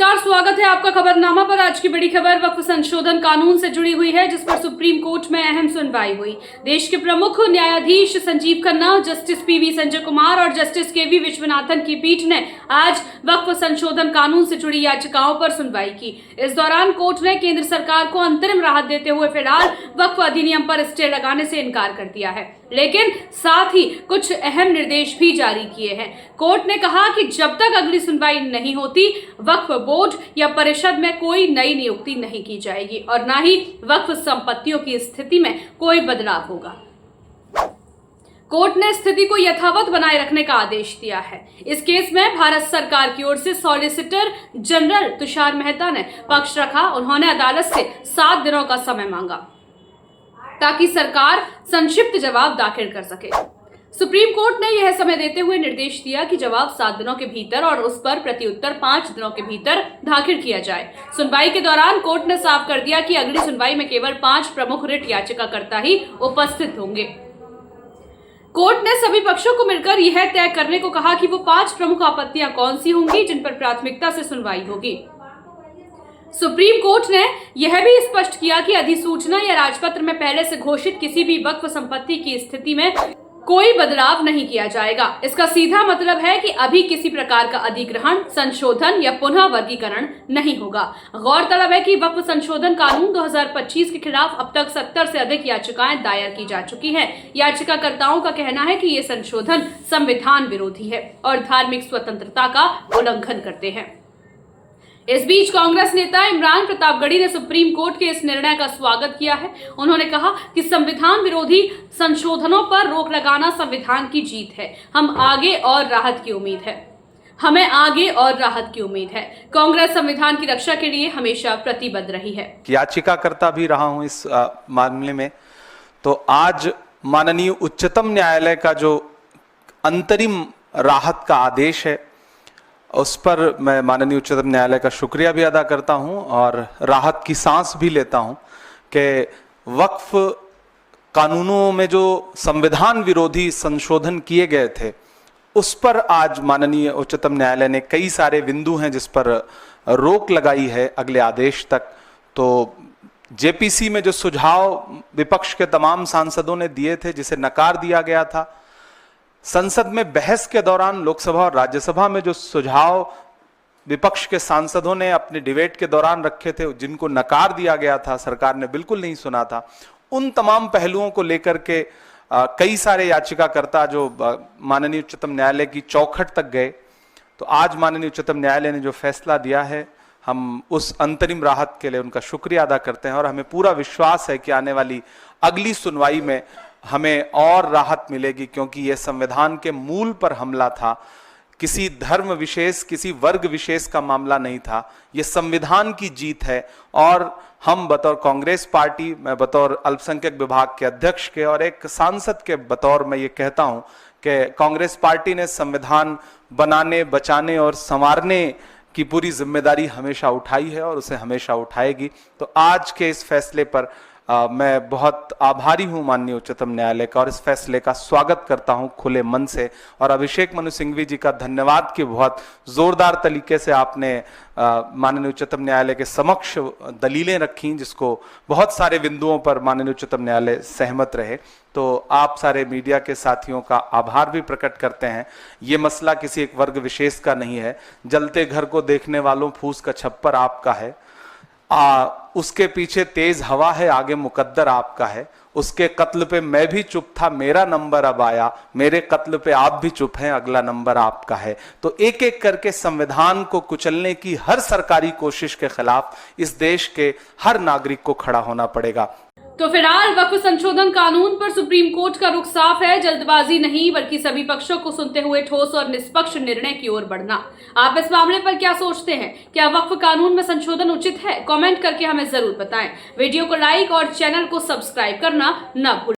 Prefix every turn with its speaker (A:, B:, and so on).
A: नमस्कार, स्वागत है आपका खबरनामा पर। आज की बड़ी खबर वक्फ संशोधन कानून से जुड़ी हुई है, जिस पर सुप्रीम कोर्ट में अहम सुनवाई हुई। देश के प्रमुख न्यायाधीश संजीव खन्ना, जस्टिस पीवी संजय कुमार और जस्टिस केवी विश्वनाथन की पीठ ने आज वक्फ संशोधन कानून से जुड़ी याचिकाओं पर सुनवाई की। इस दौरान कोर्ट ने केंद्र सरकार को अंतरिम राहत देते हुए फिलहाल वक्फ अधिनियम पर स्टे लगाने से इनकार कर दिया है, लेकिन साथ ही कुछ अहम निर्देश भी जारी किए हैं। कोर्ट ने कहा कि जब तक अगली सुनवाई नहीं होती, वक्फ बोर्ड या परिषद में कोई नई नियुक्ति नहीं की जाएगी और न ही वक्फ संपत्तियों की स्थिति में कोई बदलाव होगा। कोर्ट ने स्थिति को यथावत बनाए रखने का आदेश दिया है। इस केस में भारत सरकार की ओर से सॉलिसिटर जनरल तुषार मेहता ने पक्ष रखा। उन्होंने अदालत से 7 दिनों का समय मांगा ताकि सरकार संक्षिप्त जवाब दाखिल कर सके। सुप्रीम कोर्ट ने यह समय देते हुए निर्देश दिया कि जवाब 7 दिनों के भीतर और उस पर प्रत्युत्तर 5 दिनों के भीतर दाखिल किया जाए। सुनवाई के दौरान कोर्ट ने साफ कर दिया कि अगली सुनवाई में केवल 5 प्रमुख रिट याचिकाकर्ता ही उपस्थित होंगे। कोर्ट ने सभी पक्षों को मिलकर यह तय करने को कहा कि वो 5 प्रमुख आपत्तियां कौन सी होंगी जिन पर प्राथमिकता से सुनवाई होगी। सुप्रीम कोर्ट ने यह भी स्पष्ट किया कि अधिसूचना या राजपत्र में पहले से घोषित किसी भी वक्फ संपत्ति की स्थिति में कोई बदलाव नहीं किया जाएगा। इसका सीधा मतलब है कि अभी किसी प्रकार का अधिग्रहण, संशोधन या पुनः वर्गीकरण नहीं होगा। गौरतलब है कि वक्फ संशोधन कानून 2025 के खिलाफ अब तक 70 से अधिक याचिकाएं दायर की जा चुकी हैं। याचिकाकर्ताओं का कहना है कि ये संशोधन संविधान विरोधी है और धार्मिक स्वतंत्रता का उल्लंघन करते हैं। इस बीच कांग्रेस नेता इमरान प्रतापगढ़ी ने सुप्रीम कोर्ट के इस निर्णय का स्वागत किया है। उन्होंने कहा कि संविधान विरोधी संशोधनों पर रोक लगाना संविधान की जीत है। हमें आगे और राहत की उम्मीद है। कांग्रेस संविधान की रक्षा के लिए हमेशा प्रतिबद्ध रही है।
B: याचिकाकर्ता भी रहा हूं इस मामले में, तो आज माननीय उच्चतम न्यायालय का जो अंतरिम राहत का आदेश है, उस पर मैं माननीय उच्चतम न्यायालय का शुक्रिया भी अदा करता हूं और राहत की सांस भी लेता हूं कि वक्फ कानूनों में जो संविधान विरोधी संशोधन किए गए थे, उस पर आज माननीय उच्चतम न्यायालय ने कई सारे बिंदु हैं जिस पर रोक लगाई है अगले आदेश तक। तो जेपीसी में जो सुझाव विपक्ष के तमाम सांसदों ने दिए थे, जिसे नकार दिया गया था, संसद में बहस के दौरान लोकसभा और राज्यसभा में जो सुझाव विपक्ष के सांसदों ने अपने डिबेट के दौरान रखे थे, जिनको नकार दिया गया था, सरकार ने बिल्कुल नहीं सुना था, उन तमाम पहलुओं को लेकर के कई सारे याचिकाकर्ता जो माननीय उच्चतम न्यायालय की चौखट तक गए। तो आज माननीय उच्चतम न्यायालय ने जो फैसला दिया है, हम उस अंतरिम राहत के लिए उनका शुक्रिया अदा करते हैं और हमें पूरा विश्वास है कि आने वाली अगली सुनवाई में हमें और राहत मिलेगी, क्योंकि यह संविधान के मूल पर हमला था। किसी धर्म विशेष, किसी वर्ग विशेष का मामला नहीं था। यह संविधान की जीत है और हम बतौर कांग्रेस पार्टी, मैं बतौर अल्पसंख्यक विभाग के अध्यक्ष के और एक सांसद के बतौर मैं ये कहता हूं कि कांग्रेस पार्टी ने संविधान बनाने, बचाने और संवारने की पूरी जिम्मेदारी हमेशा उठाई है और उसे हमेशा उठाएगी। तो आज के इस फैसले पर मैं बहुत आभारी हूं माननीय उच्चतम न्यायालय का और इस फैसले का स्वागत करता हूं खुले मन से। और अभिषेक मनु सिंघवी जी का धन्यवाद कि बहुत जोरदार तरीके से आपने माननीय उच्चतम न्यायालय के समक्ष दलीलें रखी, जिसको बहुत सारे बिंदुओं पर माननीय उच्चतम न्यायालय सहमत रहे। तो आप सारे मीडिया के साथियों का आभार भी प्रकट करते हैं। ये मसला किसी एक वर्ग विशेष का नहीं है। जलते घर को देखने वालों फूस का छप्पर आपका है, उसके पीछे तेज हवा है, आगे मुकद्दर आपका है। उसके कत्ल पे मैं भी चुप था, मेरा नंबर अब आया, मेरे कत्ल पे आप भी चुप हैं, अगला नंबर आपका है। तो एक एक करके संविधान को कुचलने की हर सरकारी कोशिश के खिलाफ इस देश के हर नागरिक को खड़ा होना पड़ेगा।
A: तो फिलहाल वक्फ संशोधन कानून पर सुप्रीम कोर्ट का रुख साफ है, जल्दबाजी नहीं बल्कि सभी पक्षों को सुनते हुए ठोस और निष्पक्ष निर्णय की ओर बढ़ना। आप इस मामले पर क्या सोचते हैं? क्या वक्फ कानून में संशोधन उचित है? कमेंट करके हमें जरूर बताएं। वीडियो को लाइक और चैनल को सब्सक्राइब करना न भूलें।